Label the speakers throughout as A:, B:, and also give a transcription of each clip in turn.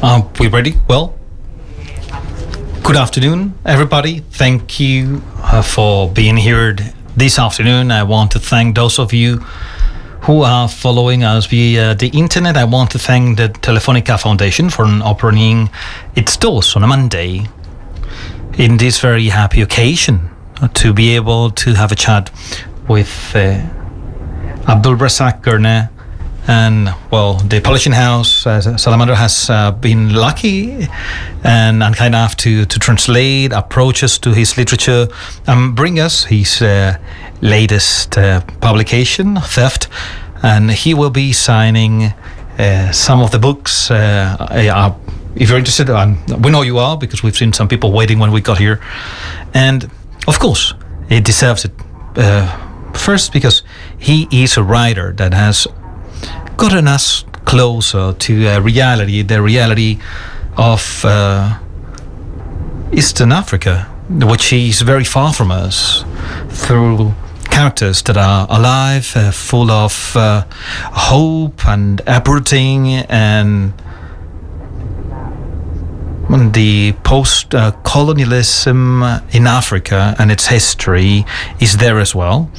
A: We ready? Well, good afternoon, everybody. Thank you for being here this afternoon. I want to thank those of you who are following us via the internet. I want to thank the Telefónica Foundation for opening its doors on a Monday in this very happy occasion to be able to have a chat with Abdulrazak Gurnah. And, well, the publishing house, Salamandra, has been lucky and kind enough to translate approaches to his literature and bring us his latest publication, Theft. And he will be signing some of the books. If you're interested, we know you are, because we've seen some people waiting when we got here. And, of course, it deserves it. First, because he is a writer that has gotten us closer to reality, the reality of Eastern Africa, which is very far from us, through characters that are alive, full of hope and uprooting, and the post-colonialism in Africa and its history is there as well,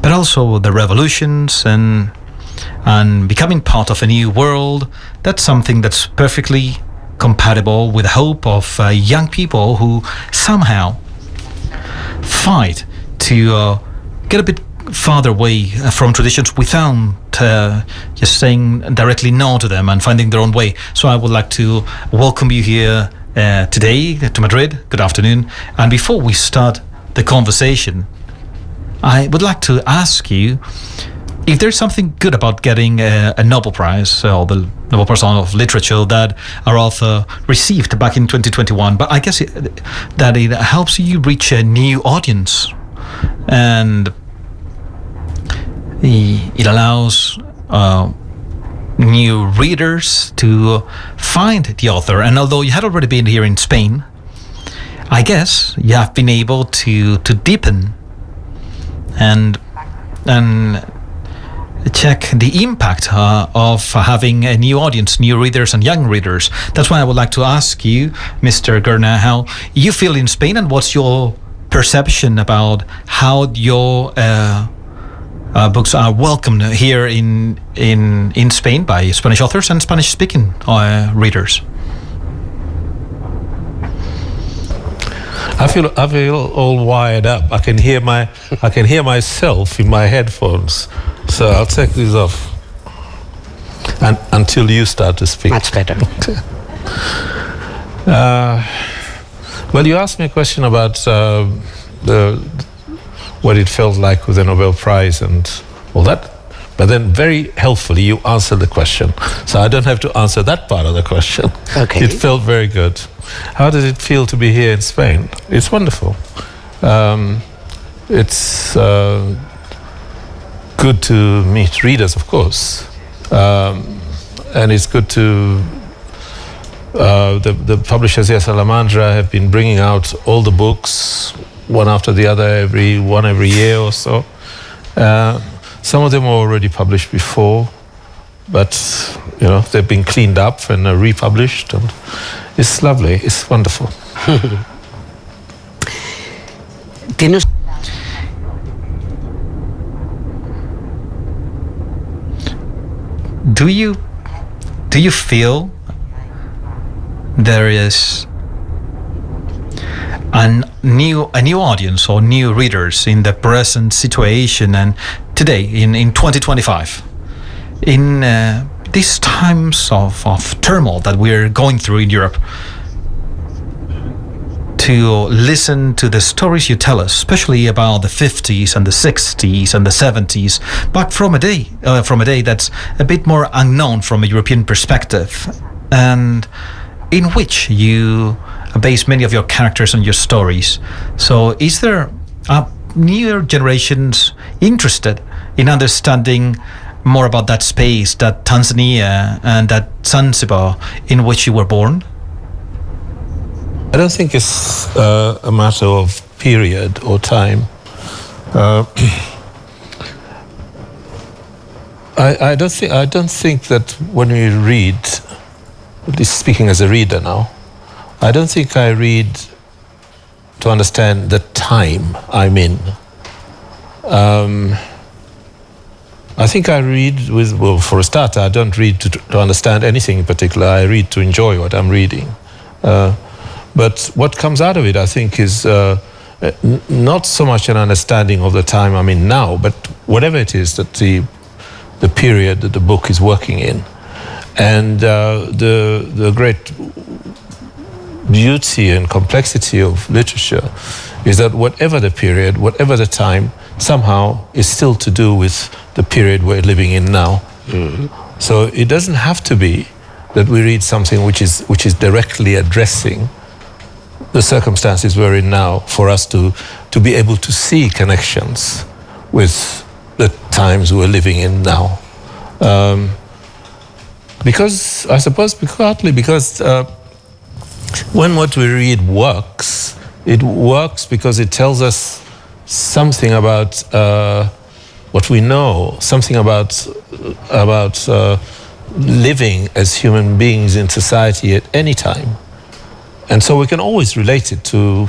A: but also the revolutions and becoming part of a new world. That's something that's perfectly compatible with the hope of young people who somehow fight to get a bit farther away from traditions without just saying directly no to them and finding their own way. So I would like to welcome you here today to Madrid. Good afternoon. And before we start the conversation, I would like to ask you if there's something good about getting a Nobel Prize, or the Nobel Prize of Literature that our author received back in 2021. But I guess that it helps you reach a new audience, and it allows new readers to find the author. And although you had already been here in Spain, I guess you have been able to deepen and check the impact of having a new audience, new readers and young readers. That's why I would like to ask you, Mr. Gurnah, how you feel in Spain, and what's your perception about how your books are welcomed here in Spain by Spanish authors and Spanish-speaking readers.
B: I feel all wired up. I can hear myself in my headphones. So I'll take these off until you start to speak.
C: Much better.
B: Well, you asked me a question about what it felt like with the Nobel Prize and all that, but then very helpfully you answered the question. So I don't have to answer that part of the question.
C: Okay.
B: It felt very good. How does it feel to be here in Spain? It's wonderful. It's good to meet readers, of course, and it's good to the publishers here, Salamandra, have been bringing out all the books one after the other every year or so. Some of them were already published before, but they've been cleaned up and republished, and it's lovely. It's wonderful.
A: Do you feel there is a new audience or new readers in the present situation and today in 2025, in these times of turmoil that we're going through in Europe, to listen to the stories you tell us, especially about the 50s and the 60s and the 70s, but from a day that's a bit more unknown from a European perspective, and in which you base many of your characters on your stories. So is there newer generations interested in understanding more about that space, that Tanzania and that Zanzibar in which you were born?
B: I don't think it's a matter of period or time. I don't think that when we read at least speaking as a reader now, I don't think I read to understand the time I'm in. I think I read well, for a starter, I don't read to understand anything in particular. I read to enjoy what I'm reading. But what comes out of it, I think, is not so much an understanding of the time I'm in now, but whatever it is that the period that the book is working in. And the great beauty and complexity of literature is that whatever the period, whatever the time, somehow is still to do with the period we're living in now. Mm-hmm. So it doesn't have to be that we read something which is directly addressing the circumstances we're in now for us to be able to see connections with the times we're living in now. Because, I suppose, partly because when what we read works, it works because it tells us something about what we know, something about living as human beings in society at any time. And so we can always relate it to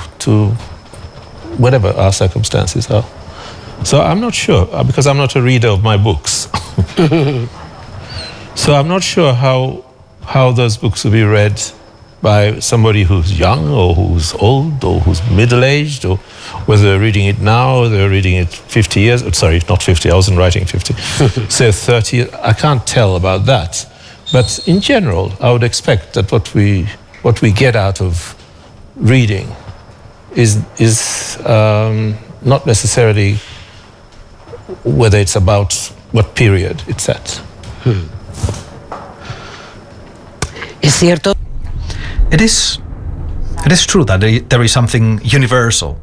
B: whatever our circumstances are. So I'm not sure, because I'm not a reader of my books. So I'm not sure how those books will be read by somebody who's young or who's old or who's middle-aged, or whether they're reading it now or they're reading it 50 years. Sorry, not 50, I wasn't writing 50. Say 30, I can't tell about that. But in general, I would expect that what we get out of reading is not necessarily whether it's about what period it's at.
C: Es cierto.
A: It is true that there is something universal.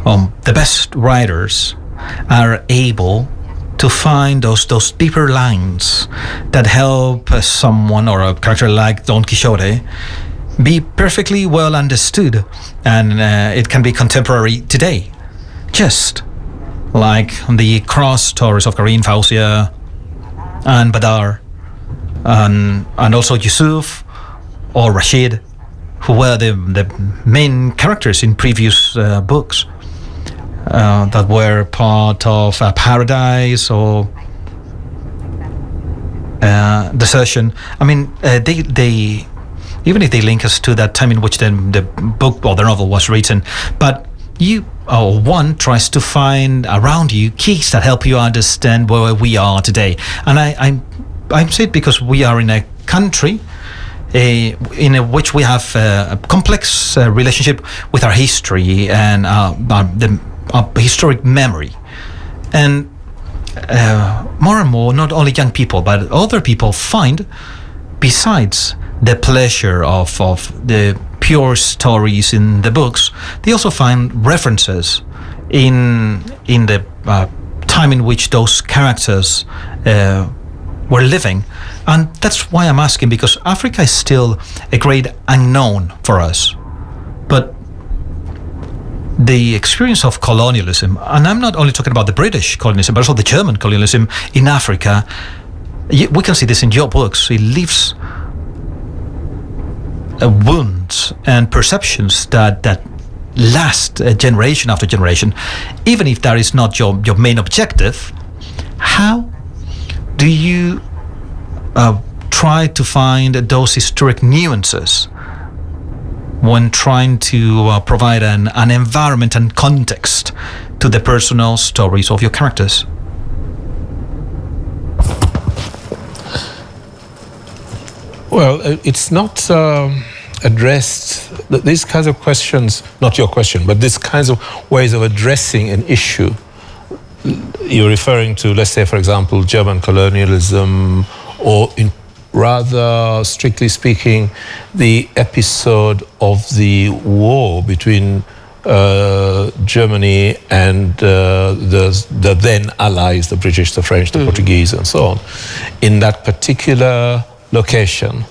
A: The best writers are able to find those deeper lines that help someone or a character like Don Quixote be perfectly well understood, and it can be contemporary today. Just like the cross stories of Karim Fausia and Badar, and also Yusuf or Rashid, who were the main characters in previous books that were part of Paradise or Desertion. I mean, they even if they link us to that time in which the book or the novel was written, but one tries to find around you keys that help you understand where we are today. And I say it because we are in a country in which we have a complex relationship with our history and our historic memory. And more and more, not only young people, but other people find, besides the pleasure of the pure stories in the books, they also find references in the time in which those characters were living. And that's why I'm asking, because Africa is still a great unknown for us. But the experience of colonialism, and I'm not only talking about the British colonialism, but also the German colonialism in Africa, we can see this in your books. It leaves wounds and perceptions that last generation after generation. Even if that is not your main objective, how do you try to find those historic nuances when trying to provide an environment and context to the personal stories of your characters?
B: Well, it's not addressed, these kinds of questions, not your question, but these kinds of ways of addressing an issue. You're referring to, let's say, for example, German colonialism, or in rather strictly speaking, the episode of the war between Germany and the then allies, the British, the French, the Portuguese, and so on, in that particular location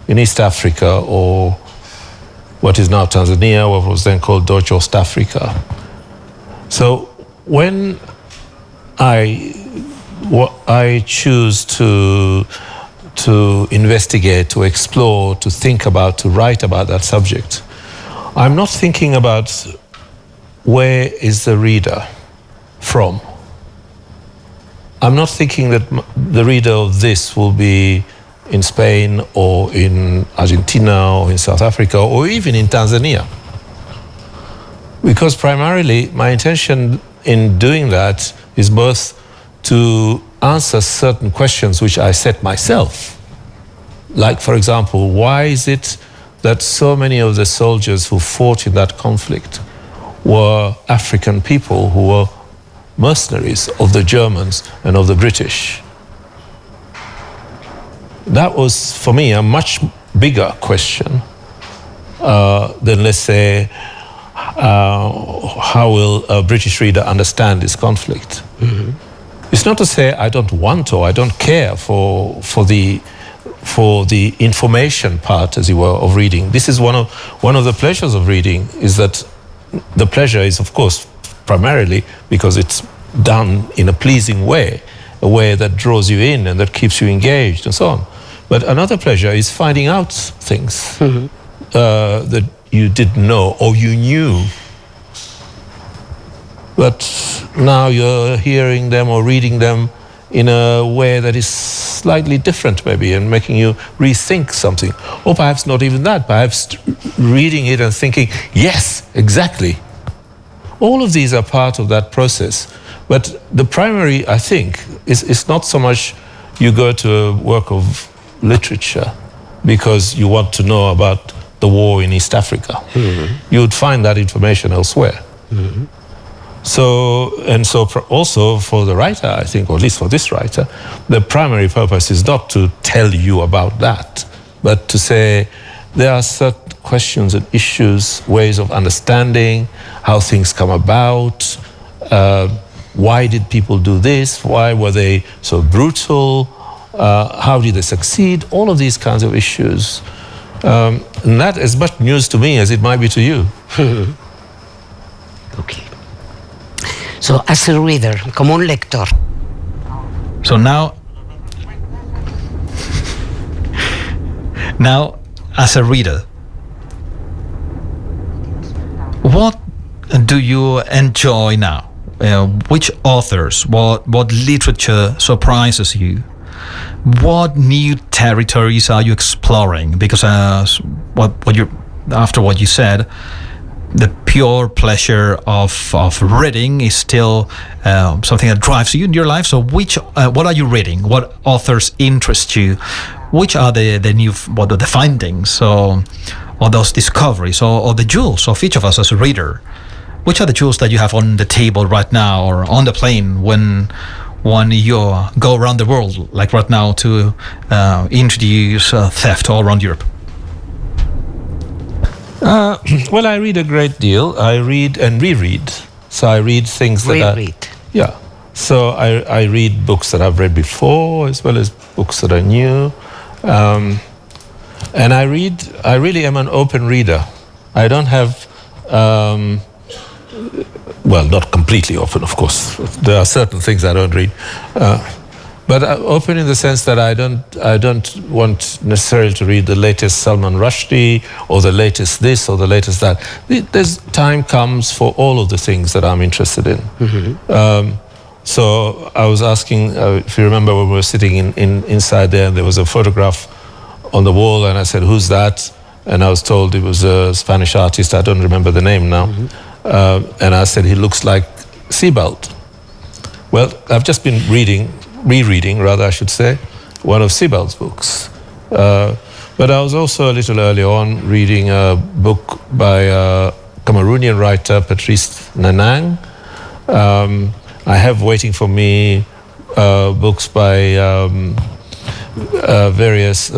B: in East Africa, or what is now Tanzania, what was then called Deutsche Ostafrika. So when I choose to to investigate, to explore, to think about, to write about that subject, I'm not thinking about where is the reader from. I'm not thinking that the reader of this will be in Spain or in Argentina or in South Africa or even in Tanzania. Because primarily my intention in doing that is both to answer certain questions which I set myself. Like, for example, why is it that so many of the soldiers who fought in that conflict were African people who were mercenaries of the Germans and of the British? That was, for me, a much bigger question than, let's say, how will a British reader understand this conflict? Mm-hmm. It's not to say I don't want or I don't care for the information part, as it were, of reading. This is one of the pleasures of reading, is that the pleasure is, of course, primarily because it's done in a pleasing way, a way that draws you in and that keeps you engaged and so on. But another pleasure is finding out things mm-hmm. That you didn't know or you knew, but now you're hearing them or reading them in a way that is slightly different maybe and making you rethink something. Or perhaps not even that, perhaps reading it and thinking, yes, exactly. All of these are part of that process. But the primary, I think, is not so much you go to a work of literature because you want to know about the war in East Africa. Mm-hmm. You would find that information elsewhere. Mm-hmm. So also for the writer, I think, or at least for this writer, the primary purpose is not to tell you about that, but to say there are certain questions and issues, ways of understanding, how things come about, why did people do this, why were they so brutal, how did they succeed, all of these kinds of issues. And that is as much news to me as it might be to you.
C: Okay. So, as a reader, como un lector.
A: So now, as a reader, what do you enjoy now? Which authors, what literature surprises you? What new territories are you exploring? Because after what you said, the pure pleasure of reading is still something that drives you in your life. So what are you reading? What authors interest you? Which are the new, what are the findings or those discoveries or the jewels of each of us as a reader? Which are the jewels that you have on the table right now or on the plane when you go around the world, like right now, to introduce theft all around Europe?
B: Well, I read a great deal. I read and reread. So I read things that yeah. So I read books that I've read before as well as books that are new. And I really am an open reader. I don't have, well, not completely open, of course. There are certain things I don't read. But open in the sense that I don't want necessarily to read the latest Salman Rushdie or the latest this or the latest that. There's time comes for all of the things that I'm interested in. Mm-hmm. So I was asking, if you remember when we were sitting inside there, and there was a photograph on the wall, and I said, "Who's that?" And I was told it was a Spanish artist. I don't remember the name now. Mm-hmm. And I said, "He looks like Sebald." Well, I've just been rereading, rather I should say, one of Sebald's books. But I was also a little early on reading a book by a Cameroonian writer, Patrice Nanang. I have waiting for me books by various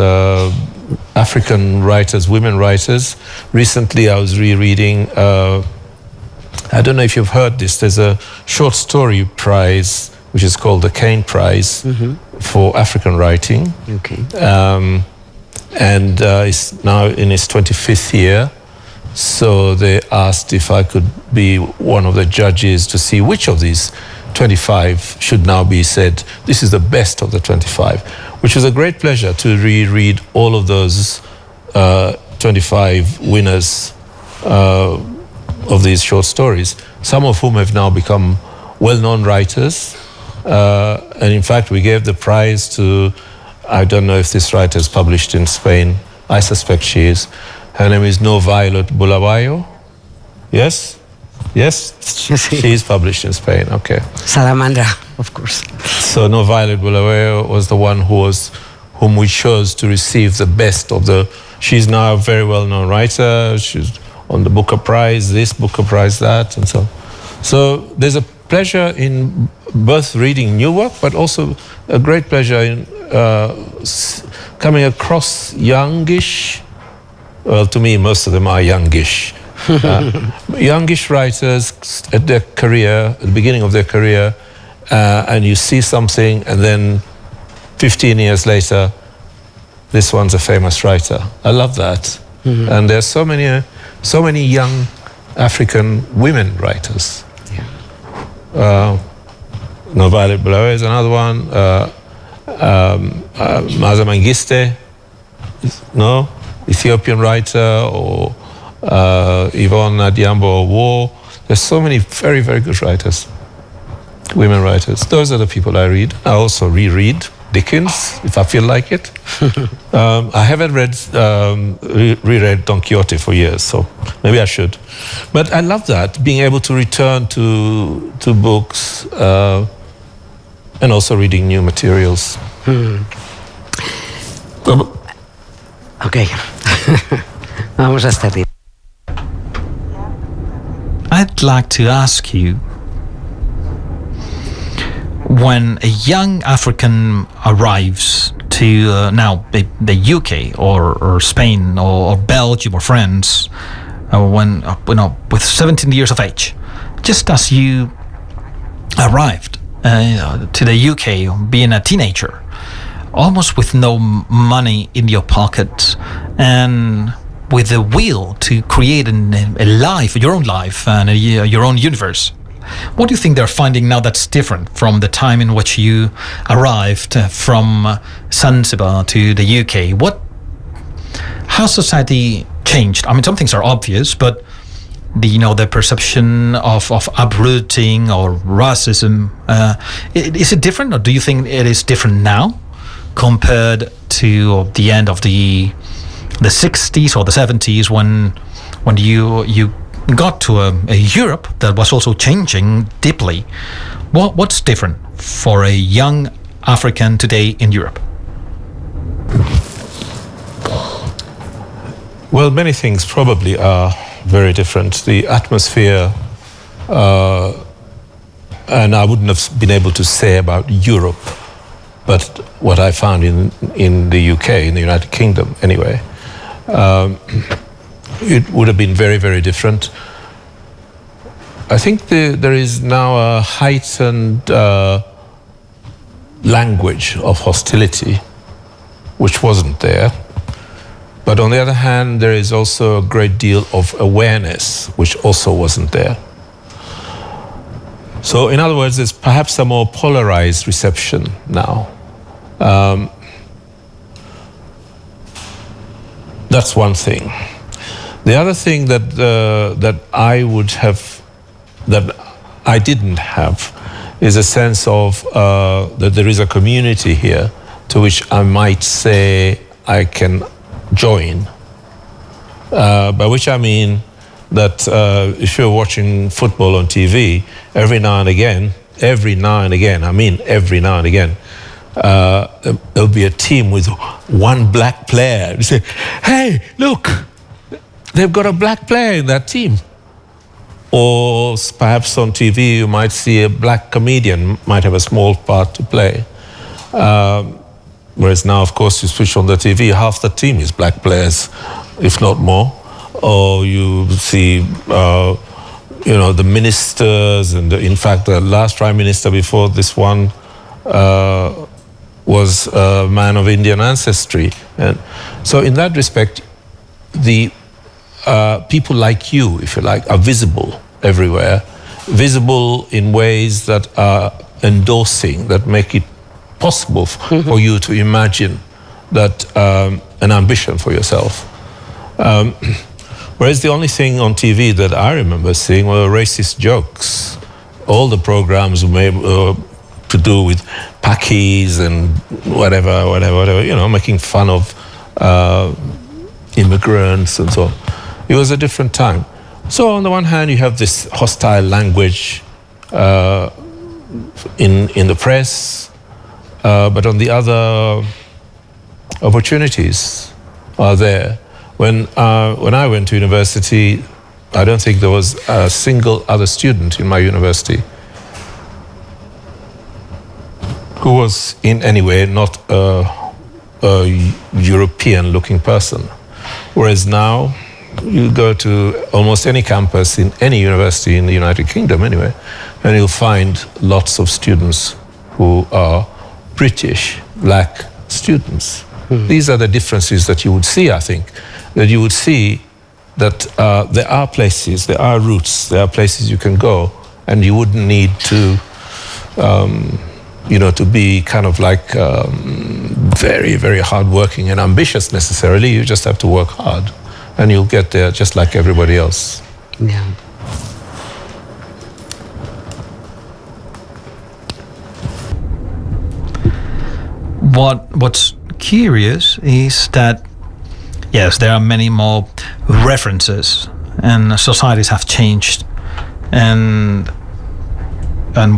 B: African writers, women writers. Recently I was rereading, I don't know if you've heard this, there's a short story prize which is called the Kane Prize mm-hmm. for African writing. Okay. And it's now in its 25th year. So they asked if I could be one of the judges to see which of these 25 should now be said, this is the best of the 25. which was a great pleasure to reread all of those 25 winners of these short stories, some of whom have now become well-known writers. And in fact, we gave the prize to, I don't know if this writer is published in Spain. I suspect she is. Her name is No Violet Bulawayo. Yes? Yes? She is published in Spain, okay.
C: Salamandra, of course.
B: So No Violet Bulawayo was the one whom we chose to receive the best of the... She's now a very well-known writer. She's on the Booker Prize, this Booker Prize, that, and so on. So there's a pleasure in both reading new work, but also a great pleasure in coming across youngish, well, to me, most of them are youngish. Youngish writers at their career, at the beginning of their career, and you see something, and then 15 years later, this one's a famous writer. I love that. And there's so many young African women writers. No Violet Bulawayo is another one. Maza Mangiste, no, Ethiopian writer, or Yvonne Adhiambo War. There's so many very, very good writers, women writers. Those are the people I read. I also reread Dickens, if I feel like it. I haven't reread Don Quixote for years, so maybe I should. But I love that, being able to return to books and also reading new materials.
C: Okay. Vamos a estar bien.
A: I'd like to ask you, when a young African arrives to now the UK or Spain or Belgium or France, when with 17 years of age, just as you arrived to the UK, being a teenager, almost with no money in your pocket, and with the will to create a life, your own life and your own universe. What do you think they're finding now that's different from the time in which you arrived from Zanzibar to the UK? How society changed? I mean, some things are obvious, but the perception of uprooting or racism, is it different, or do you think it is different now compared to the end of the 60s or the 70s when you got to a Europe that was also changing deeply? What's different for a young African today in Europe?
B: Well, many things probably are very different. The atmosphere, and I wouldn't have been able to say about Europe, but what I found in the UK, in the United Kingdom anyway, it would have been very, very different. I think there is now a heightened language of hostility, which wasn't there. But on the other hand, there is also a great deal of awareness, which also wasn't there. So in other words, there's perhaps a more polarized reception now. That's one thing. The other thing that I didn't have is a sense of that there is a community here to which I might say I can join. By which I mean that if you're watching football on TV, every now and again, there'll be a team with one black player. You say, hey, look, they've got a black player in that team. Or perhaps on TV you might see a black comedian might have a small part to play. Whereas now, of course, you switch on the TV, half the team is black players, if not more. Or you see, the ministers, and in fact, the last prime minister before this one was a man of Indian ancestry. And so in that respect, the people like you, if you like, are visible everywhere, visible in ways that are endorsing, that make it possible for you to imagine that an ambition for yourself. Whereas the only thing on TV that I remember seeing were racist jokes. All the programs were to do with Pakis and whatever, you know, making fun of immigrants and so on. It was a different time. So on the one hand, you have this hostile language in the press, but on the other, opportunities are there. When I went to university, I don't think there was a single other student in my university who was in any way not a European-looking person. Whereas now, you go to almost any campus in any university in the United Kingdom anyway, and you'll find lots of students who are British, black students. These are the differences that you would see, I think, that you would see that there are places, there are routes, there are places you can go, and you wouldn't need to, to be kind of like very, very hardworking and ambitious necessarily. You just have to work hard, and you'll get there just like everybody else.
C: Yeah.
A: What's curious is that, yes, there are many more references, and societies have changed, and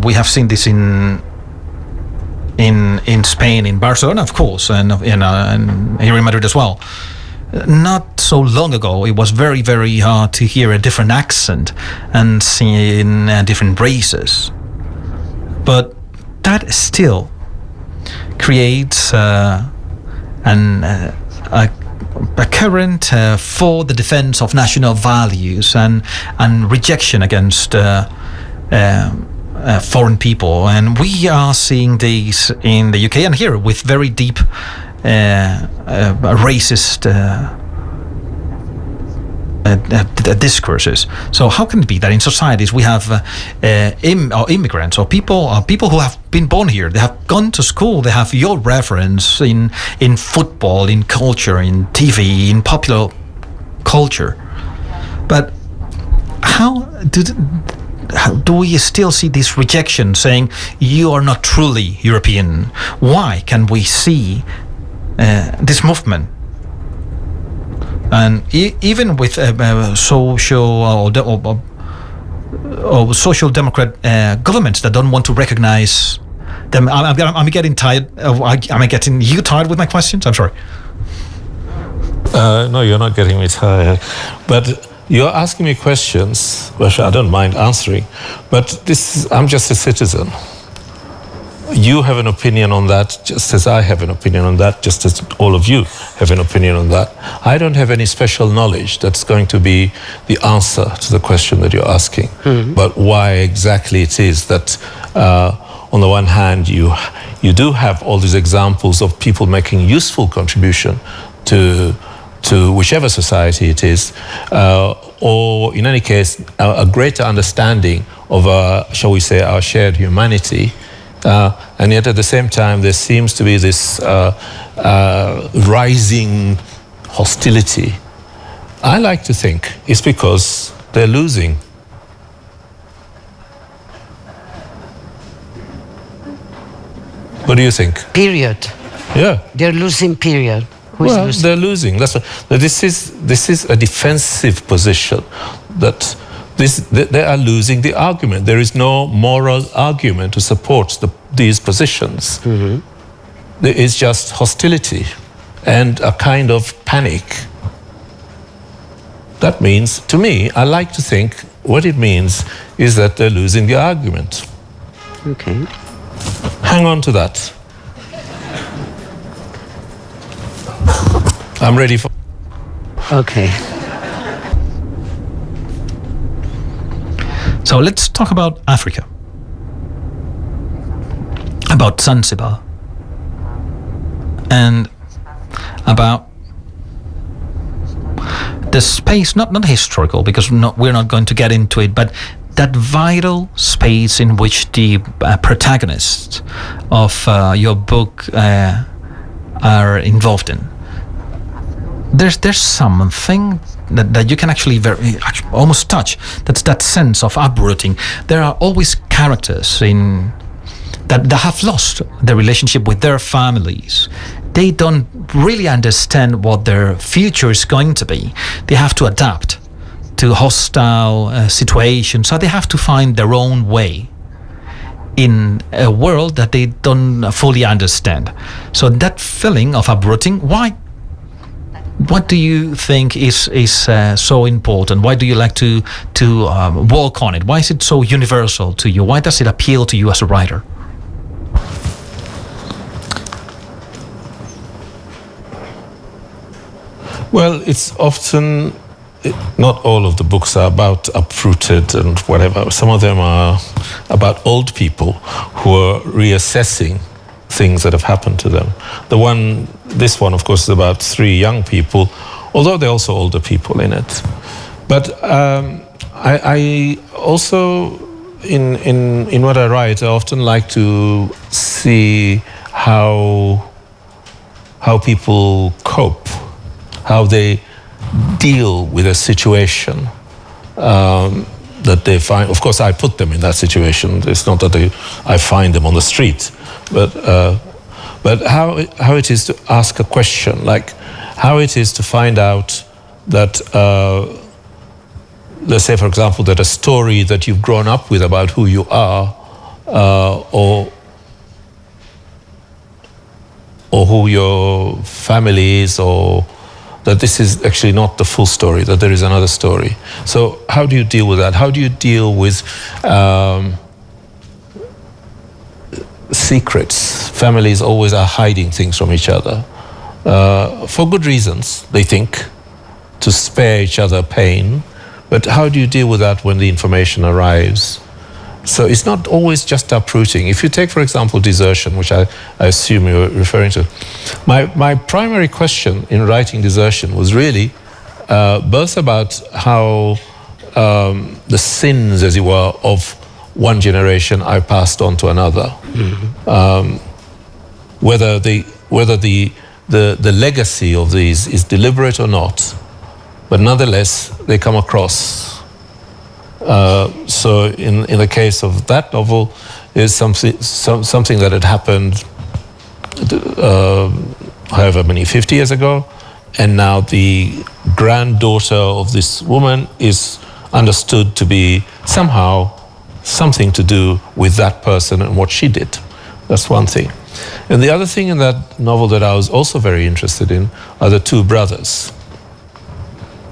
A: we have seen this in Spain, in Barcelona, of course, and here in Madrid as well. Not so long ago, it was very, very hard to hear a different accent and seeing different races, but that still creates a current for the defense of national values and rejection against foreign people. And we are seeing these in the UK and here with very deep racist discourses. So how can it be that in societies we have immigrants or people who have been born here, they have gone to school, they have your reference in football, in culture, in TV, in popular culture, but how do we still see this rejection saying you are not truly European? Why can we see this movement? And even with social or social democrat governments that don't want to recognize them, I'm getting tired. Am I getting you tired with my questions? I'm sorry.
B: No, you're not getting me tired, but you're asking me questions which I don't mind answering. But I'm just a citizen. You have an opinion on that, just as I have an opinion on that, just as all of you have an opinion on that. I don't have any special knowledge that's going to be the answer to the question that you're asking. But why exactly it is that, on the one hand, you do have all these examples of people making useful contribution to whichever society it is, or in any case, a greater understanding of, shall we say, our shared humanity. And yet at the same time, there seems to be this rising hostility. I like to think it's because they're losing. What do you think?
C: Period.
B: Yeah.
C: They're losing, period.
B: Well, losing? They're losing. This is a defensive position that they are losing the argument. There is no moral argument to support these positions. There is just hostility and a kind of panic. That means, to me, I like to think what it means is that they're losing the argument.
C: Okay.
B: Hang on to that. I'm ready for...
C: Okay.
A: So let's talk about Africa, about Zanzibar, and about the space, not historical, because we're not going to get into it, but that vital space in which the protagonists of your book are involved in. There's something that you can actually almost touch. That's that sense of uprooting. There are always characters in that have lost their relationship with their families. They don't really understand what their future is going to be. They have to adapt to hostile situations, so they have to find their own way in a world that they don't fully understand. So that feeling of uprooting, what do you think is so important? Why do you like to walk on it? Why is it so universal to you? Why does it appeal to you as a writer?
B: Well, it's often, not all of the books are about uprooted and whatever. Some of them are about old people who are reassessing things that have happened to them. This one, of course, is about 3 young people, although they're also older people in it. But I also, in what I write, I often like to see how people cope, how they deal with a situation that they find. Of course, I put them in that situation. It's not that I find them on the street, but how it is to ask a question, like how it is to find out that, let's say, for example, that a story that you've grown up with about who you are, or who your family is, or that this is actually not the full story, that there is another story. So how do you deal with that? How do you deal with secrets? Families always are hiding things from each other. For good reasons, they think, to spare each other pain. But how do you deal with that when the information arrives? So it's not always just uprooting. If you take, for example, desertion, which I assume you're referring to, my primary question in writing Desertion was really both about how the sins, as it were, of one generation I passed on to another. Mm-hmm. Whether the legacy of these is deliberate or not, but nonetheless they come across. So in the case of that novel, is something that had happened however many, 50 years ago, and now the granddaughter of this woman is understood to be somehow something to do with that person and what she did. That's one thing. And the other thing in that novel that I was also very interested in are the 2 brothers.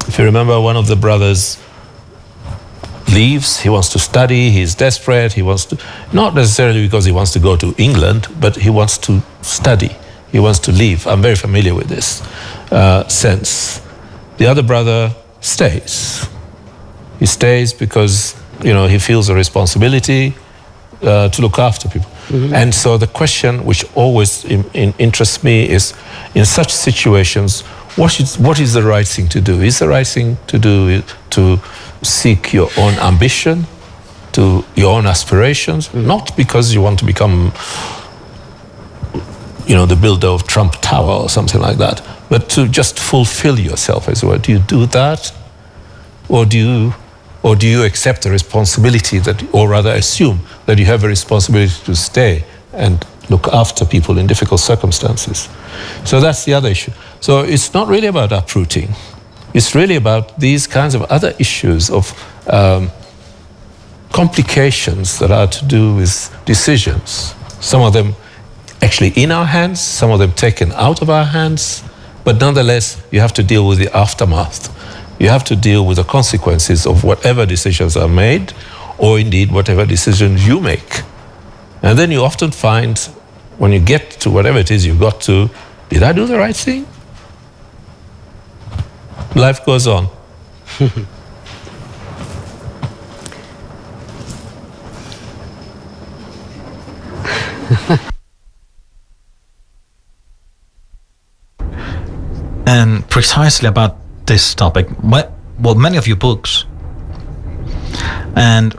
B: If you remember, one of the brothers leaves, he wants to study, he's desperate, he wants to, not necessarily because he wants to go to England, but he wants to study, he wants to leave. I'm very familiar with this sense. The other brother stays. He stays because, he feels a responsibility to look after people. Mm-hmm. And so the question which always interests me is, in such situations, what is the right thing to do? Is the right thing to do to seek your own ambition, to your own aspirations, mm-hmm. not because you want to become, the builder of Trump Tower or something like that, but to just fulfill yourself as well. Do you do that, or do you accept the responsibility or rather assume that you have a responsibility to stay and look after people in difficult circumstances? So that's the other issue. So it's not really about uprooting. It's really about these kinds of other issues of complications that are to do with decisions. Some of them actually in our hands, some of them taken out of our hands, but nonetheless, you have to deal with the aftermath. You have to deal with the consequences of whatever decisions are made, or indeed whatever decisions you make. And then you often find, when you get to whatever it is you got to, did I do the right thing? Life goes on.
A: And precisely about this topic, well, many of your books, and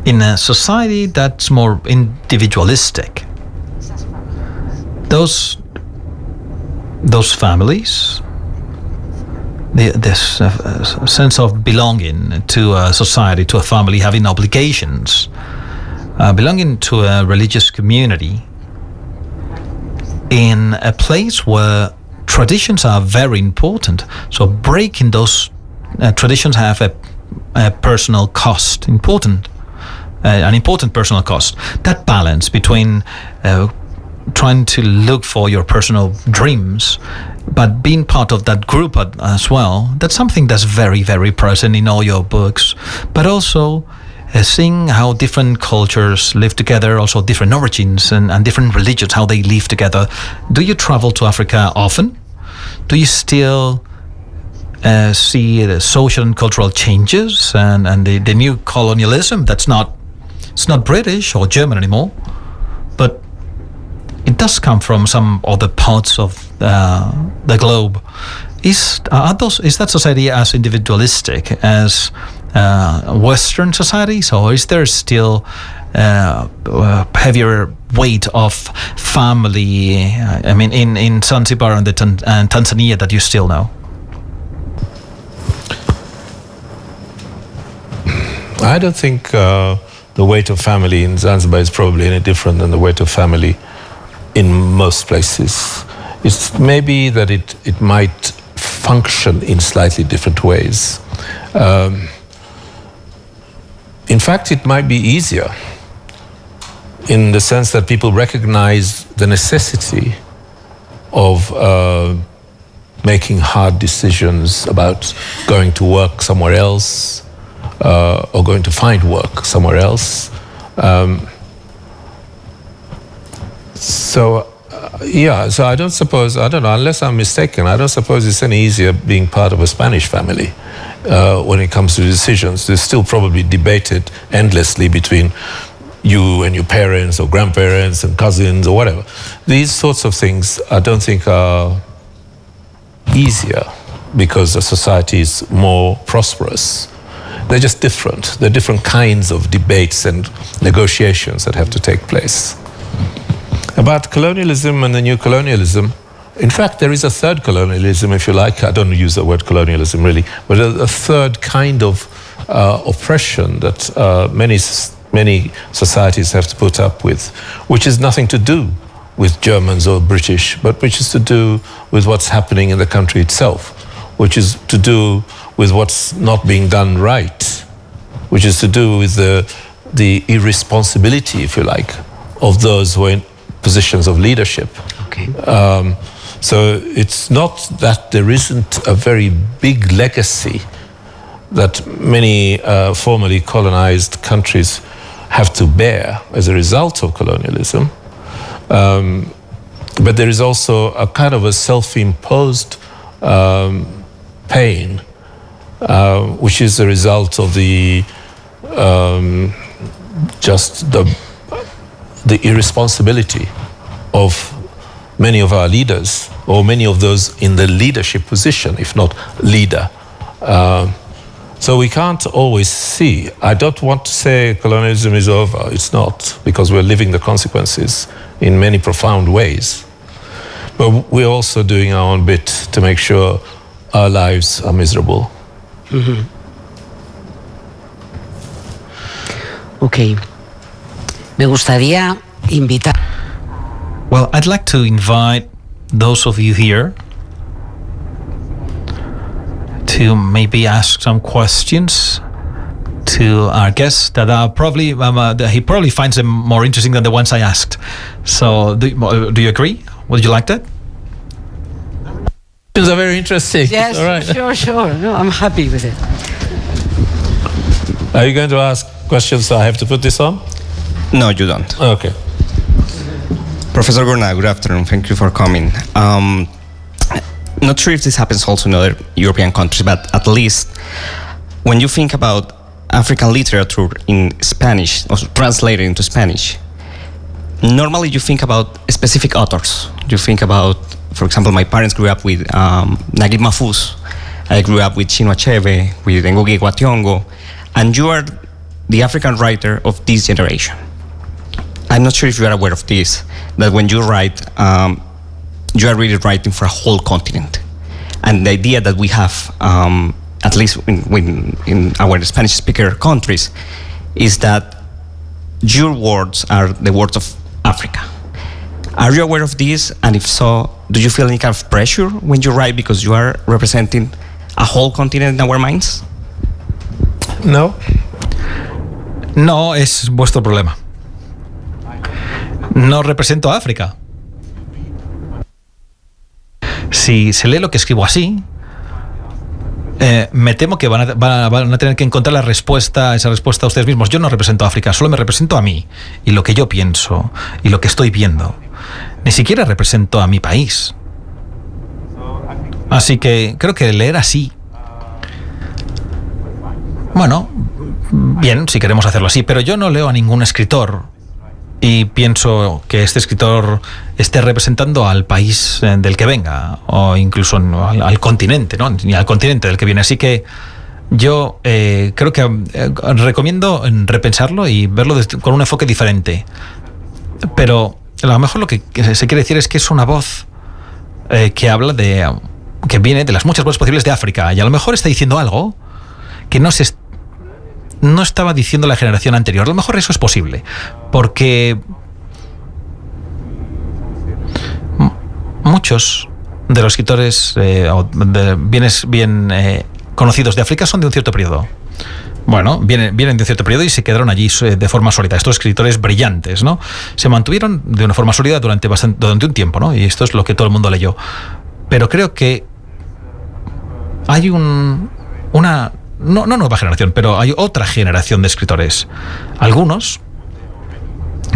A: in a society that's more individualistic, those families, this sense of belonging to a society, to a family, having obligations, belonging to a religious community, in a place where traditions are very important. So breaking those traditions have a personal cost, an important personal cost. That balance between trying to look for your personal dreams, but being part of that group as well, that's something that's very, very present in all your books. But also seeing how different cultures live together, also different origins and different religions, how they live together. Do you travel to Africa often? Do you still see the social and cultural changes and the new colonialism it's not British or German anymore, but it does come from some other parts of the globe. Is that society as individualistic as Western societies, or is there still heavier weight of family? I mean, in Zanzibar and Tanzania that you still know?
B: I don't think the weight of family in Zanzibar is probably any different than the weight of family in most places. It's maybe that it might function in slightly different ways. In fact, it might be easier in the sense that people recognize the necessity of making hard decisions about going to work somewhere else or going to find work somewhere else. So I don't know, unless I'm mistaken, I don't suppose it's any easier being part of a Spanish family when it comes to decisions. There's still probably debated endlessly between you and your parents or grandparents and cousins or whatever. These sorts of things I don't think are easier because the society is more prosperous. They're just different. They're different kinds of debates and negotiations that have to take place. About colonialism and the new colonialism, in fact, there is a third colonialism, if you like. I don't use the word colonialism really, but a third kind of oppression that many societies have to put up with, which is nothing to do with Germans or British, but which is to do with what's happening in the country itself, which is to do with what's not being done right, which is to do with the irresponsibility, if you like, of those who are in positions of leadership.
C: Okay.
B: So it's not that there isn't a very big legacy that many formerly colonized countries have to bear as a result of colonialism, but there is also a kind of a self-imposed pain, which is the result of the irresponsibility of many of our leaders, or many of those in the leadership position, if not leader. So we can't always see. I don't want to say colonialism is over. It's not, because we're living the consequences in many profound ways. But we're also doing our own bit to make sure our lives are miserable.
C: Mm-hmm. Okay. Me gustaría invitar.
A: Well, I'd like to invite those of you here to maybe ask some questions to our guests that are probably, he probably finds them more interesting than the ones I asked. So do you agree? Would you like that?
B: These are very interesting.
C: Yes,
B: all right.
C: Sure. No, I'm happy with it.
B: Are you going to ask questions, so I have to put this on?
D: No, you don't.
B: Okay.
D: Professor Gurnah, good afternoon. Thank you for coming. Not sure if this happens also in other European countries, but at least when you think about African literature in Spanish, or translated into Spanish, normally you think about specific authors. You think about, for example, my parents grew up with Naguib Mahfouz. I grew up with Chinua Achebe, with Ngugi wa Thiong'o, and you are the African writer of this generation. I'm not sure if you are aware of this, that when you write, you are really writing for a whole continent. And the idea that we have, at least in our Spanish-speaker countries, is that your words are the words of Africa. Are you aware of this? And if so, do you feel any kind of pressure when you write because you are representing a whole continent in our minds?
B: No.
A: No, es vuestro problema. No represento a África. Si se lee lo que escribo así, me temo que van a tener que encontrar esa respuesta a ustedes mismos. Yo no represento a África, solo me represento a mí y lo que yo pienso y lo que estoy viendo. Ni siquiera represento a mi país. Así que creo que leer así, bueno, bien, si queremos hacerlo así, pero yo no leo a ningún escritor y pienso que este escritor esté representando al país del que venga, o incluso al continente, ¿no? Ni al continente del que viene. Así que yo creo que recomiendo repensarlo y verlo con un enfoque diferente. Pero a lo mejor lo que se quiere decir es que es una voz que habla que viene de las muchas voces posibles de África, y a lo mejor está diciendo algo que no estaba diciendo la generación anterior. A lo mejor eso es posible, porque muchos de los escritores bien conocidos de África son de un cierto periodo. Bueno, vienen de un cierto periodo y se quedaron allí de forma sólida. Estos escritores brillantes, ¿no? Se mantuvieron de una forma sólida durante un tiempo, ¿no? Y esto es lo que todo el mundo leyó. Pero creo que hay una no nueva generación, pero hay otra generación de escritores. Algunos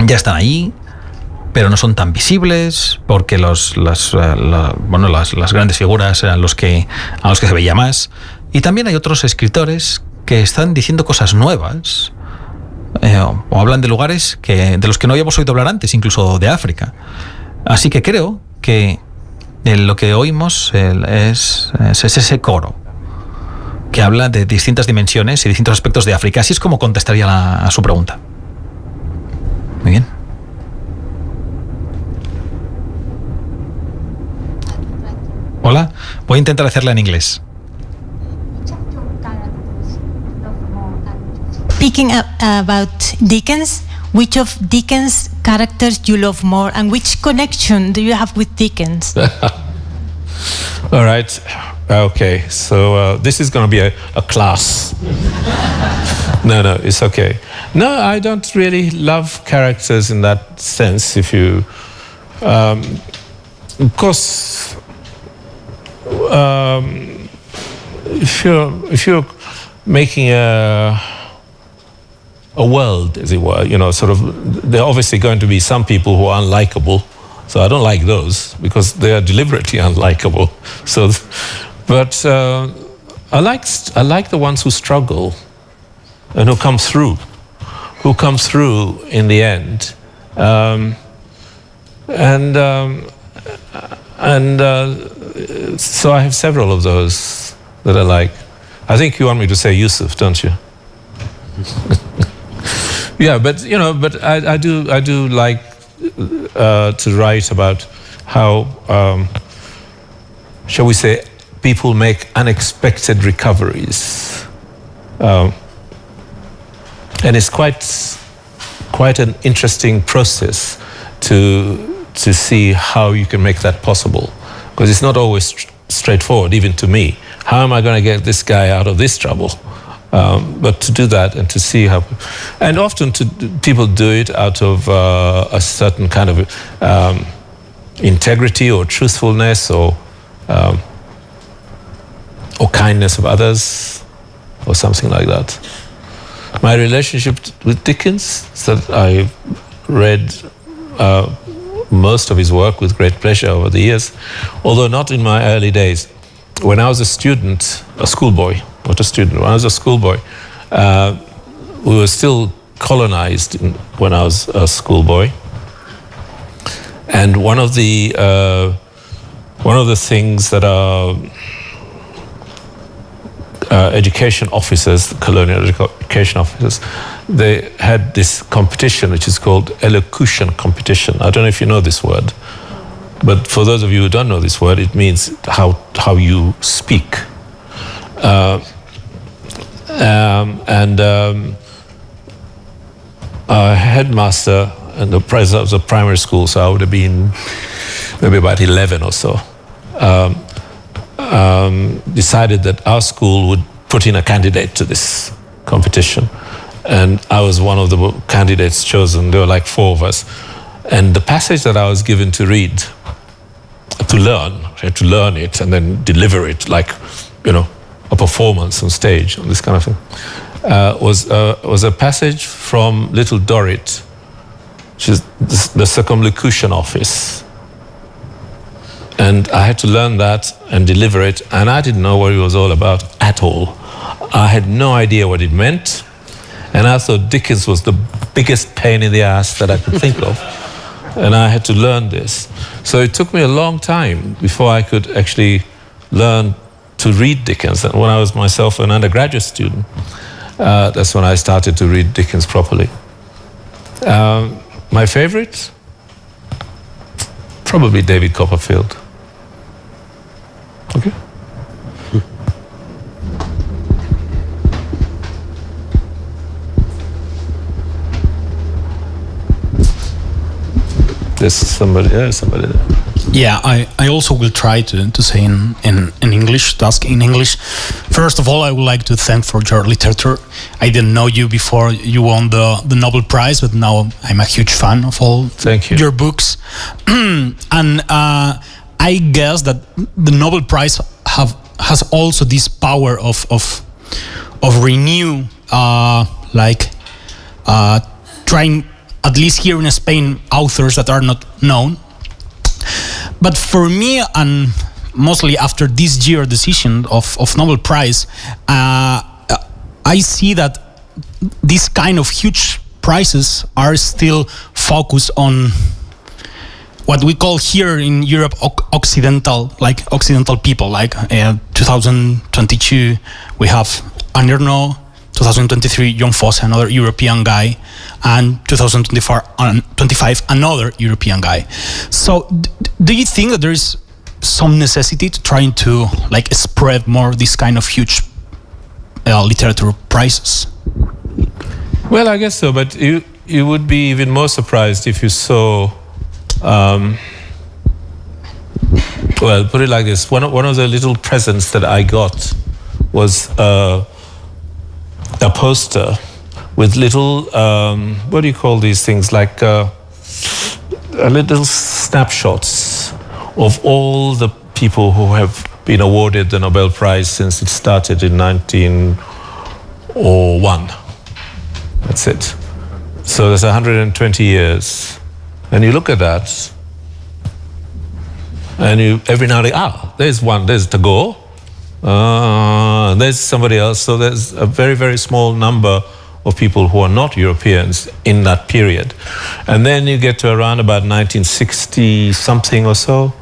A: ya están ahí, pero no son tan visibles porque las grandes figuras eran a los que se veía más. Y también hay otros escritores que están diciendo cosas nuevas, o hablan de lugares de los que no habíamos oído hablar antes, incluso de África. Así que creo que lo que oímos es ese coro que habla de distintas dimensiones y distintos aspectos de África. Así es como contestaría a su pregunta. Muy bien. Hola, voy a intentar hacerla en inglés.
E: Speaking about Dickens, which of Dickens' characters you love more, and which connection do you have with Dickens?
B: All right. Okay. So this is going to be a class. No, it's okay. No, I don't really love characters in that sense. If you, of course, if you're making a world, as it were, sort of, there are obviously going to be some people who are unlikable. So I don't like those because they are deliberately unlikable. So, but I like the ones who struggle and who come through in the end. So I have several of those that I like. I think you want me to say Yusuf, don't you? Yeah, but I do like to write about how, shall we say, people make unexpected recoveries, and it's quite an interesting process to see how you can make that possible, because it's not always straightforward, even to me. How am I going to get this guy out of this trouble? But to do that and to see how, and often people do it out of a certain kind of integrity or truthfulness or kindness of others or something like that. My relationship with Dickens is that I read most of his work with great pleasure over the years, although not in my early days. When I was a student, a schoolboy, not a student, when I was a schoolboy, we were still colonized when I was a schoolboy. And one of the things that education officers, the colonial education officers, they had this competition which is called elocution competition. I don't know if you know this word, but for those of you who don't know this word, it means how you speak. Our headmaster and the president of the primary school, so I would have been maybe about 11 or so, decided that our school would put in a candidate to this competition. And I was one of the candidates chosen. There were like 4 of us. And the passage that I was given to read, to learn, I had to learn it and then deliver it like, a performance on stage, this kind of thing, was a passage from Little Dorrit, which is the circumlocution office. And I had to learn that and deliver it, and I didn't know what it was all about at all. I had no idea what it meant, and I thought Dickens was the biggest pain in the ass that I could think of, and I had to learn this. So it took me a long time before I could actually learn to read Dickens. And when I was myself an undergraduate student, that's when I started to read Dickens properly. My favorite? Probably David Copperfield. Okay. There's somebody there.
F: Yeah, I also will try to say in English, to ask in English. First of all, I would like to thank for your literature. I didn't know you before you won the Nobel Prize, but now I'm a huge fan of all your books. And I guess that the Nobel Prize has also this power of renew, trying, at least here in Spain, authors that are not known. But for me, and mostly after this year decision of Nobel Prize, I see that these kind of huge prizes are still focused on what we call here in Europe Occidental people. Like 2022, we have Anierno. 2023, John Fosse, another European guy, and 2025, another European guy. So, do you think that there is some necessity to trying to spread more this kind of huge literature prizes?
B: Well, I guess so, but you would be even more surprised if you saw. Well, put it like this: one of the little presents that I got was a poster with little, what do you call these things? Like little snapshots of all the people who have been awarded the Nobel Prize since it started in 1901. That's it. So there's 120 years. And you look at that, and you every now and then, there's one, there's Tagore. There's somebody else. So there's a very, very small number of people who are not Europeans in that period. And then you get to around about 1960 something or so,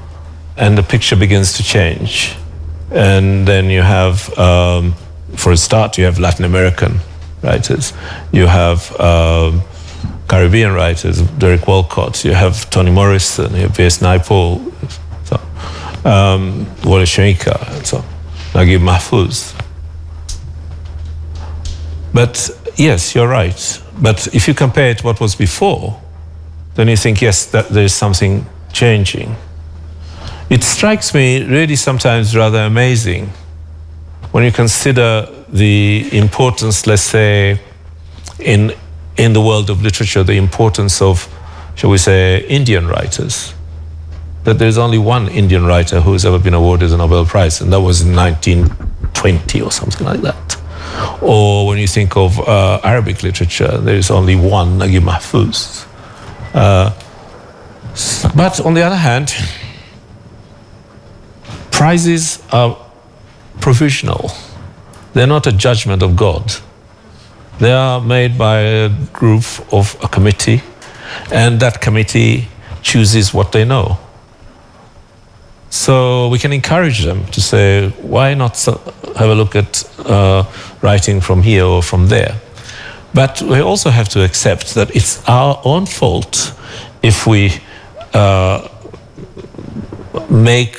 B: and the picture begins to change. And then you have, for a start, you have Latin American writers. You have Caribbean writers, Derek Walcott. You have Toni Morrison. You have V.S. Naipaul. So, Wole Soyinka, and so on. Naguib Mahfouz. But yes, you're right. But if you compare it to what was before, then you think, yes, that there is something changing. It strikes me really sometimes rather amazing when you consider the importance, let's say, in the world of literature, the importance of, shall we say, Indian writers. That there's only one Indian writer who's ever been awarded a Nobel Prize, and that was in 1920 or something like that. Or when you think of Arabic literature, there is only one, Naguib Mahfouz. But on the other hand, prizes are provisional. They're not a judgment of God. They are made by a group of a committee, and that committee chooses what they know. So we can encourage them to say, why not have a look at writing from here or from there? But we also have to accept that it's our own fault if we make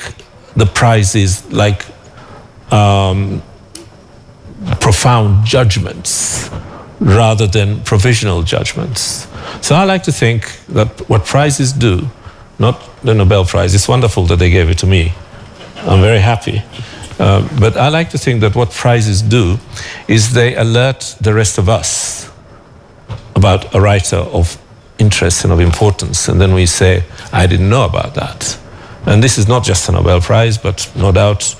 B: the prizes like profound judgments rather than provisional judgments. So I like to think that what prizes do, not the Nobel Prize, it's wonderful that they gave it to me. I'm very happy. But I like to think that what prizes do is they alert the rest of us about a writer of interest and of importance. And then we say, I didn't know about that. And this is not just a Nobel Prize, but no doubt,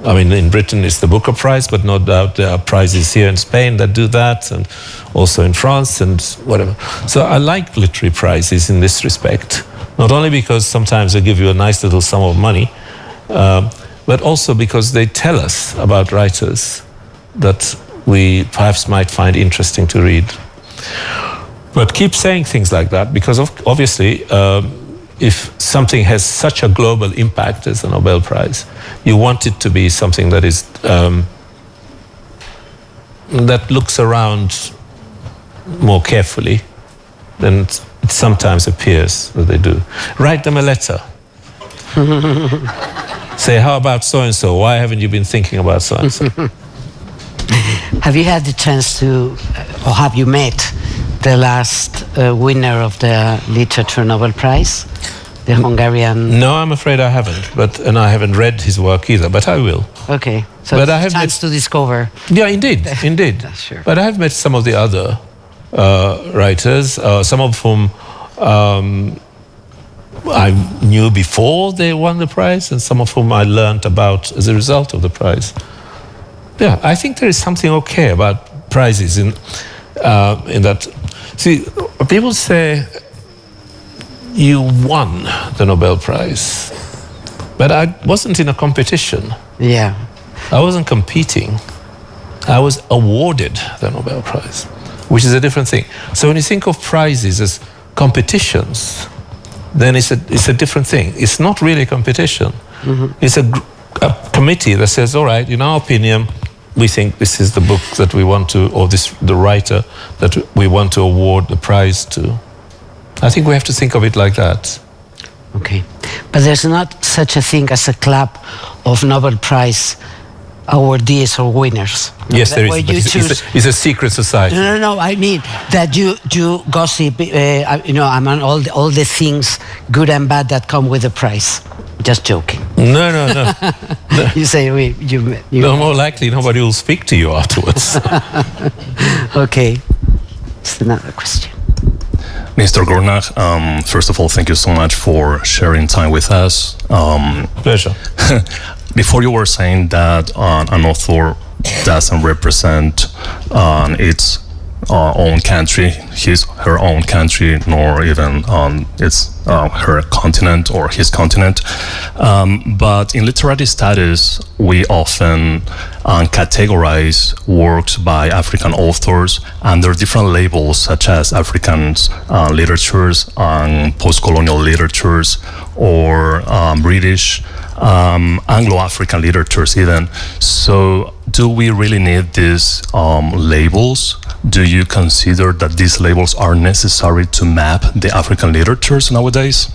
B: I mean, in Britain it's the Booker Prize, but no doubt there are prizes here in Spain that do that, and also in France and whatever. So I like literary prizes in this respect, not only because sometimes they give you a nice little sum of money, but also because they tell us about writers that we perhaps might find interesting to read. But keep saying things like that, because obviously, if something has such a global impact as the Nobel Prize, you want it to be something that is that looks around more carefully than it sometimes appears that they do. Write them a letter. Say, how about so-and-so? Why haven't you been thinking about so-and-so?
C: Have you had the chance to, or have you met the last winner of the Literature Nobel Prize, the Hungarian?
B: No, I'm afraid I haven't, and I haven't read his work either, but I will.
C: Okay, so
B: but
C: it's
B: I have
C: a chance to discover.
B: Yeah, indeed.
C: That's sure.
B: But I have met some of the other writers, some of whom I knew before they won the prize, and some of whom I learned about as a result of the prize. Yeah, I think there is something okay about prizes in that. See, people say you won the Nobel Prize, but I wasn't in a competition.
C: Yeah.
B: I wasn't competing. I was awarded the Nobel Prize, which is a different thing. So when you think of prizes as competitions, then it's a different thing. It's not really a competition. Mm-hmm. It's a committee that says, all right, in our opinion, we think this is the book that we want to, or the writer that we want to award the prize to. I think we have to think of it like that.
C: Okay. But there's not such a thing as a club of Nobel Prize awardees or winners.
B: Yes, there is. It's a secret society.
C: No. I mean that you gossip. I'm on all the things, good and bad, that come with the prize. Just joking.
B: No.
C: You say you.
B: No, more likely nobody will speak to you afterwards.
C: Okay. It's another question.
G: Mr. Gurnah, first of all, thank you so much for sharing time with us.
B: Pleasure.
G: Before you were saying that an author doesn't represent its own country, her own country, nor even her continent or his continent. But in literary studies, we often categorize works by African authors under different labels, such as African literatures, post-colonial literatures, or British, Anglo-African literatures even. So do we really need these labels? Do you consider that these labels are necessary to map the African literatures nowadays?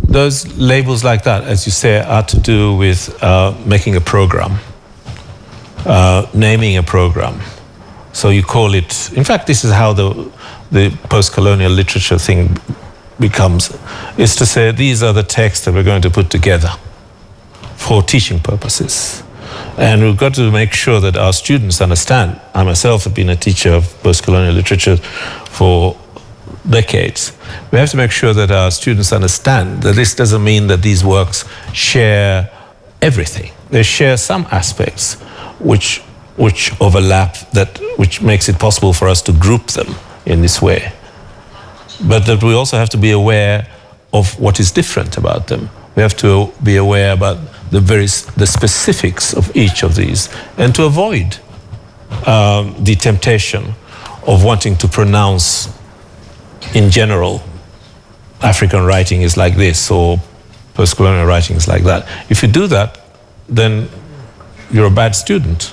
B: Those labels like that, as you say, are to do with making a program, naming a program. So you call it, in fact, this is how the post-colonial literature thing becomes, is to say these are the texts that we're going to put together for teaching purposes. And we've got to make sure that our students understand. I myself have been a teacher of post-colonial literature for decades. We have to make sure that our students understand that this doesn't mean that these works share everything. They share some aspects which overlap, which makes it possible for us to group them in this way. But that we also have to be aware of what is different about them. We have to be aware about the specifics of each of these, and to avoid the temptation of wanting to pronounce in general African writing is like this, or post-colonial writing is like that. If you do that, then you're a bad student.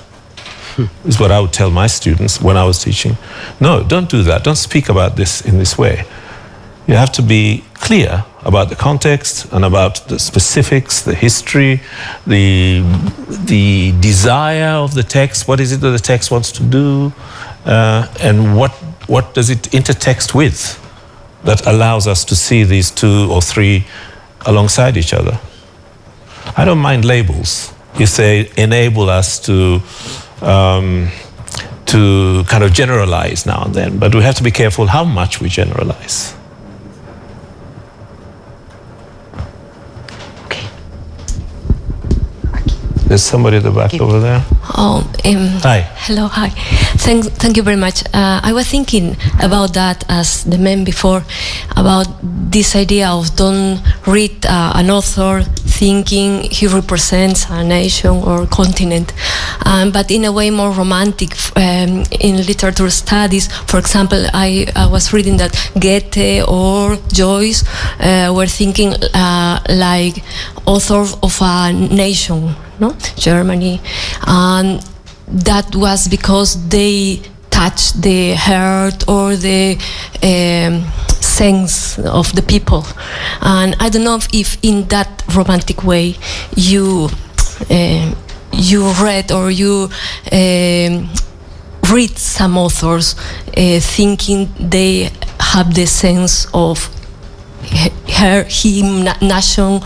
B: Is what I would tell my students when I was teaching. No, don't do that. Don't speak about this in this way. You have to be clear about the context and about the specifics, the history, the desire of the text. What is it that the text wants to do, and what does it intertext with that allows us to see these two or three alongside each other. I don't mind labels if they enable us to kind of generalize now and then, but we have to be careful how much we generalize.
C: Okay.
B: There's somebody at the back over there.
H: Hi. Hello, hi. Thank you very much. I was thinking about that as the man before, about this idea of don't read an author thinking he represents a nation or continent, but in a way more romantic. In literature studies, for example, I was reading that Goethe or Joyce were thinking like authors of a nation, no? Germany, and that was because they touched the heart or the sense of the people. And I don't know if in that romantic way you read or you read some authors thinking they have the sense of him, nation,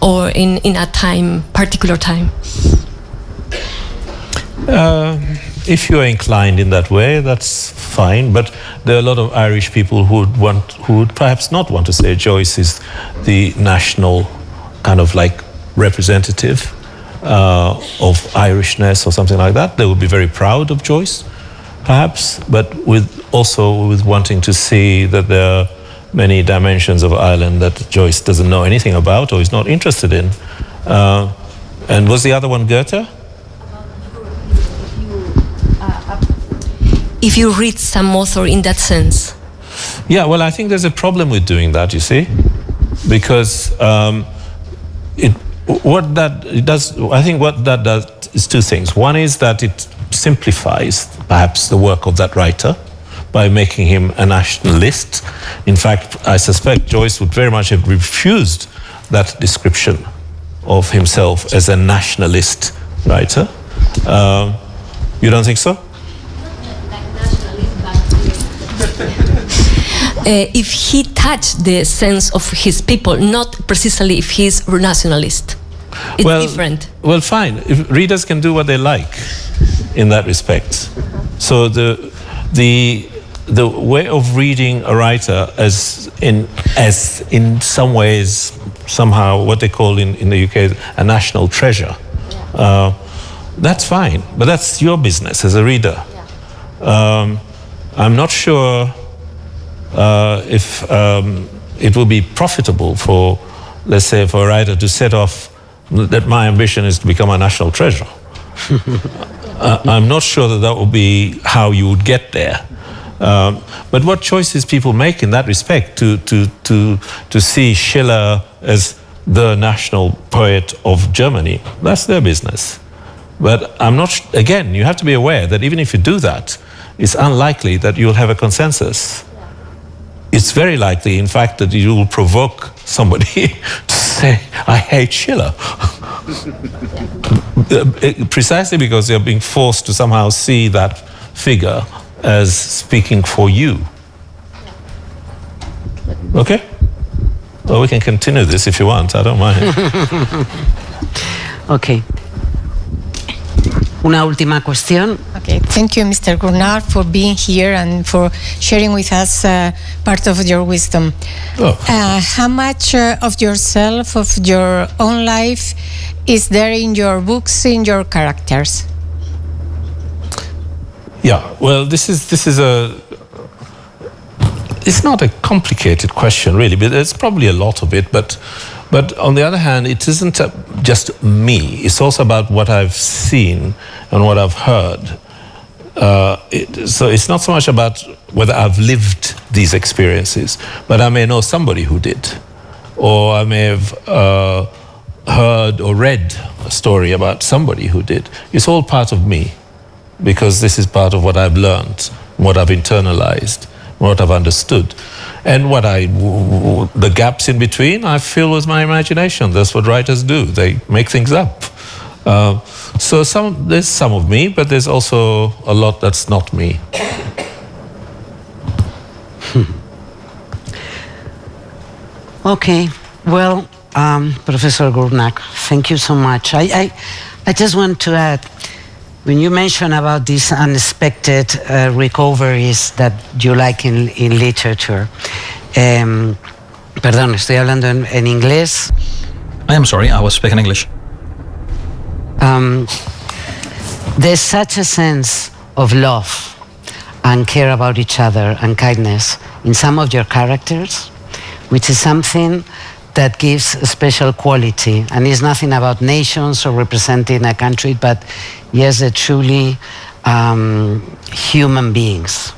H: or in a particular time.
B: If you are inclined in that way, that's fine. But there are a lot of Irish people who would perhaps not want to say Joyce is the national kind of like representative of Irishness or something like that. They would be very proud of Joyce, perhaps, but with wanting to see that there are many dimensions of Ireland that Joyce doesn't know anything about or is not interested in. And was the other one Goethe?
H: If you read some author in that sense.
B: Yeah, well, I think there's a problem with doing that, you see, because what that does is two things. One is that it simplifies perhaps the work of that writer by making him a nationalist. In fact, I suspect Joyce would very much have refused that description of himself as a nationalist writer. You don't think so?
H: If he touched the sense of his people, not precisely if he's nationalist. It's different.
B: Well, fine. If readers can do what they like in that respect. So the way of reading a writer as in some ways, somehow, what they call in the UK a national treasure, that's fine. But that's your business as a reader. I'm not sure if it will be profitable for, let's say, for a writer to set off that my ambition is to become a national treasure. I'm not sure that will be how you would get there. But what choices people make in that respect to see Schiller as the national poet of Germany, that's their business. But I'm not, again, you have to be aware that even if you do that, it's unlikely that you'll have a consensus. It's very likely, in fact, that you will provoke somebody to say, I hate Schiller. Precisely because they're being forced to somehow see that figure as speaking for you. Okay? Well, we can continue this if you want. I don't mind.
C: Okay. Una última cuestión.
E: Okay, thank you, Mr. Gurnah, for being here and for sharing with us part of your wisdom.
B: Oh.
E: How much of yourself, of your own life, is there in your books, in your characters?
B: Yeah, well, this is it's not a complicated question, really, but there's probably a lot of it, but on the other hand, it isn't just me. It's also about what I've seen and what I've heard. So it's not so much about whether I've lived these experiences, but I may know somebody who did, or I may have heard or read a story about somebody who did. It's all part of me, because this is part of what I've learned, what I've internalized, what I've understood. And the gaps in between, I fill with my imagination. That's what writers do. They make things up. So there's some of me, but there's also a lot that's not me.
C: Okay, well, Professor Gurnah, thank you so much. I just want to add, when you mention about these unexpected recoveries that you like in literature, perdón, estoy hablando en inglés.
A: I am sorry, I was speaking English.
C: There's such a sense of love and care about each other and kindness in some of your characters, which is something that gives a special quality, and it's nothing about nations or representing a country, but yes, they're truly human beings,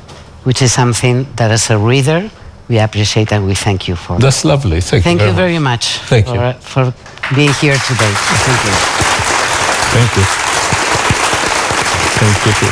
C: which is something that as a reader we appreciate and we thank you for.
B: That's lovely. Thank you very
C: much.
B: Thank you
C: for being here today. Thank you.
B: Thank you. Thank you.